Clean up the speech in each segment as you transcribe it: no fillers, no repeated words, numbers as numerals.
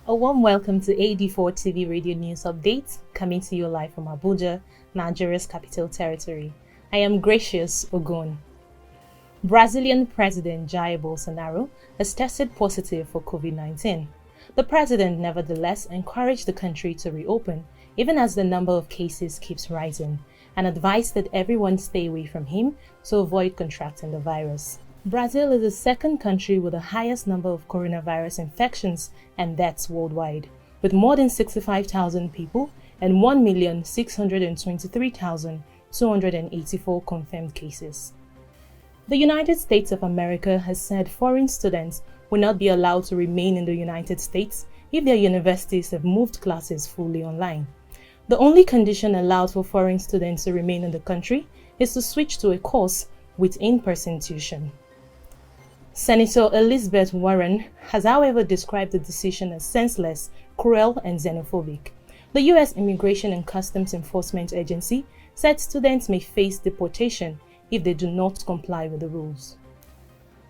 A warm welcome to AD4 TV Radio News Update, coming to you live from Abuja, Nigeria's capital territory. I am Gracious Ogun. Brazilian President Jair Bolsonaro has tested positive for COVID-19. The president nevertheless encouraged the country to reopen, even as the number of cases keeps rising, and advised that everyone stay away from him to avoid contracting the virus. Brazil is the second country with the highest number of coronavirus infections and deaths worldwide, with more than 65,000 people and 1,623,284 confirmed cases. The United States of America has said foreign students will not be allowed to remain in the United States if their universities have moved classes fully online. The only condition allowed for foreign students to remain in the country is to switch to a course with in-person tuition. Senator Elizabeth Warren has, however, described the decision as senseless, cruel, and xenophobic. The U.S. Immigration and Customs Enforcement Agency said students may face deportation if they do not comply with the rules.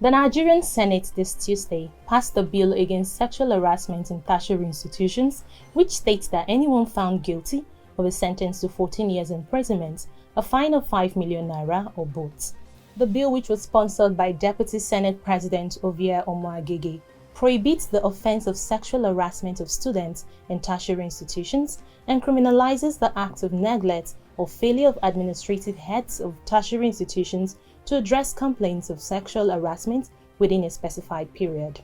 The Nigerian Senate this Tuesday passed a bill against sexual harassment in tertiary institutions, which states that anyone found guilty will be sentenced to 14 years imprisonment, a fine of 5 million naira, or both. The bill, which was sponsored by Deputy Senate President Ovie Omoagege, prohibits the offense of sexual harassment of students in tertiary institutions and criminalizes the act of neglect or failure of administrative heads of tertiary institutions to address complaints of sexual harassment within a specified period.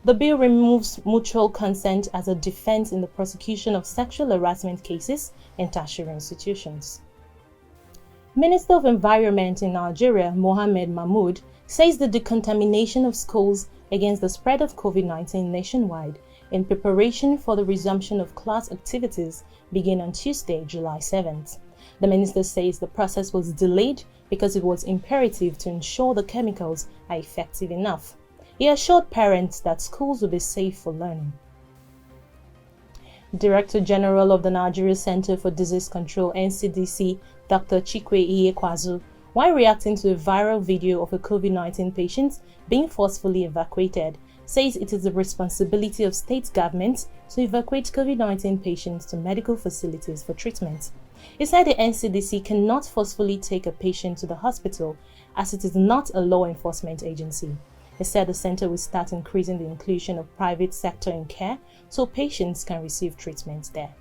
The bill removes mutual consent as a defense in the prosecution of sexual harassment cases in tertiary institutions. Minister of Environment in Nigeria, Mohammed Mahmoud, says the decontamination of schools against the spread of COVID-19 nationwide in preparation for the resumption of class activities begin on Tuesday, July 7th. The minister says the process was delayed because it was imperative to ensure the chemicals are effective enough. He assured parents that schools will be safe for learning. Director General of the Nigeria Center for Disease Control (NCDC), Dr. Chikwe Iyekwazu, while reacting to a viral video of a COVID-19 patient being forcefully evacuated, says it is the responsibility of state governments to evacuate COVID-19 patients to medical facilities for treatment. He said the NCDC cannot forcefully take a patient to the hospital as it is not a law enforcement agency. He said the center will start increasing the inclusion of private sector in care so patients can receive treatment there.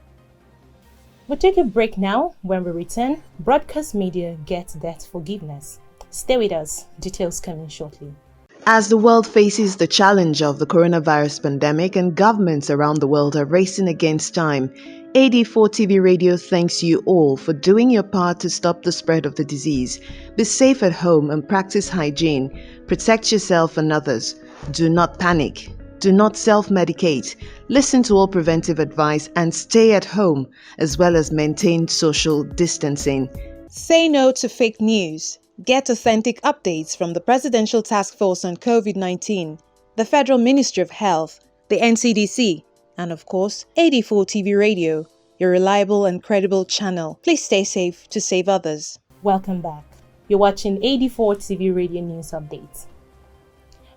We'll take a break now. When we return, broadcast media gets debt forgiveness. Stay with us. Details coming shortly. As the world faces the challenge of the coronavirus pandemic and governments around the world are racing against time, AD4 TV Radio thanks you all for doing your part to stop the spread of the disease. Be safe at home and practice hygiene. Protect yourself and others. Do not panic. Do not self-medicate. Listen to all preventive advice and stay at home, as well as maintain social distancing. Say no to fake news. Get authentic updates from the Presidential Task Force on COVID-19, the Federal Ministry of Health, the NCDC, and of course, AD4 TV Radio, your reliable and credible channel. Please stay safe to save others. Welcome back. You're watching AD4 TV Radio News Update.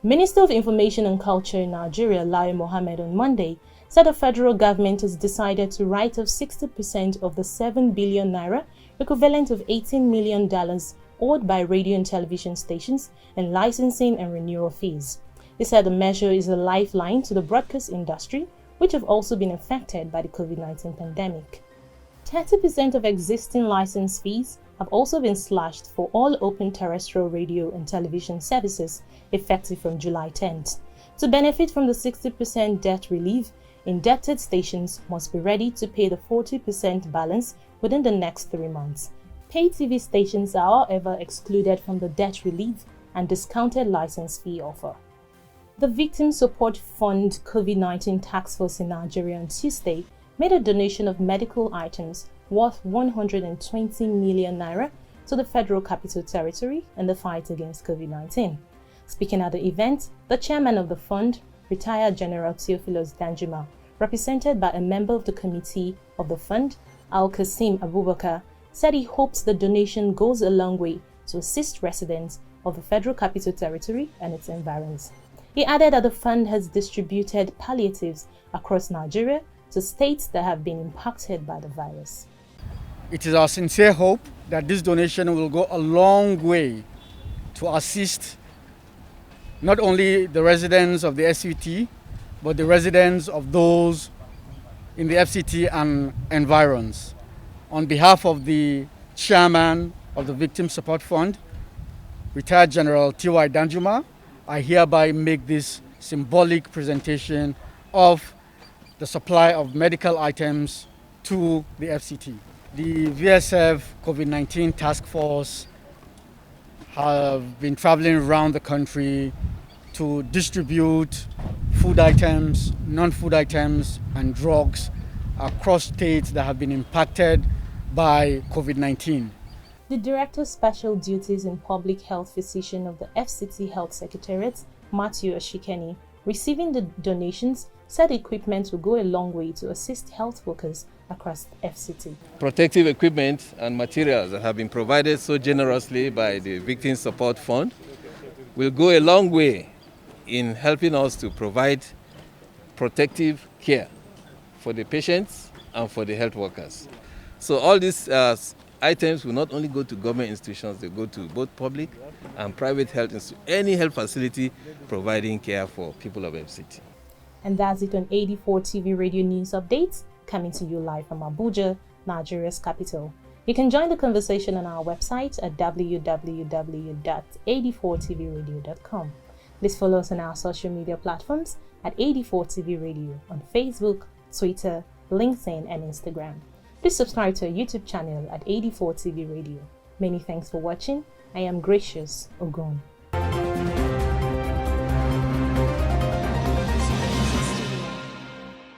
Minister of Information and Culture in Nigeria, Lai Mohammed, on Monday said the federal government has decided to write off 60% of the 7 billion naira, equivalent of $18 million, owed by radio and television stations in licensing and renewal fees. He said the measure is a lifeline to the broadcast industry, which have also been affected by the COVID-19 pandemic. 30% of existing license fees have also been slashed for all open terrestrial radio and television services effective from July 10th. To benefit from the 60% debt relief, indebted stations must be ready to pay the 40% balance within the next 3 months. Pay TV stations are, however, excluded from the debt relief and discounted license fee offer. The Victim Support Fund COVID-19 Task Force in Nigeria on Tuesday made a donation of medical items worth 120 million naira to the Federal Capital Territory in the fight against COVID-19. Speaking at the event, the chairman of the fund, retired General Theophilus Danjuma, represented by a member of the committee of the fund, Al-Qasim Abubakar, said he hopes the donation goes a long way to assist residents of the Federal Capital Territory and its environs. He added that the fund has distributed palliatives across Nigeria to states that have been impacted by the virus. It is our sincere hope that this donation will go a long way to assist not only the residents of the FCT, but the residents of those in the FCT and environs. On behalf of the chairman of the Victim Support Fund, retired General T.Y. Danjuma, I hereby make this symbolic presentation of the supply of medical items to the FCT. The VSF COVID-19 task force have been traveling around the country to distribute food items, non-food items, and drugs across states that have been impacted by COVID-19. The Director of Special Duties in Public Health Physician of the FCT Health Secretariat, Matthew Ashikeni, receiving the donations, said equipment will go a long way to assist health workers across the FCT. Protective equipment and materials that have been provided so generously by the Victim Support Fund will go a long way in helping us to provide protective care for the patients and for the health workers. So all these items will not only go to government institutions, they go to both public and private health, any health facility providing care for people of FCT. And that's it on 84 TV Radio News Updates, coming to you live from Abuja, Nigeria's capital. You can join the conversation on our website at www.84tvradio.com. Please follow us on our social media platforms at 84TV Radio on Facebook, Twitter, LinkedIn, and Instagram. Please subscribe to our YouTube channel at 84TV Radio. Many thanks for watching. I am Gracious Ogun.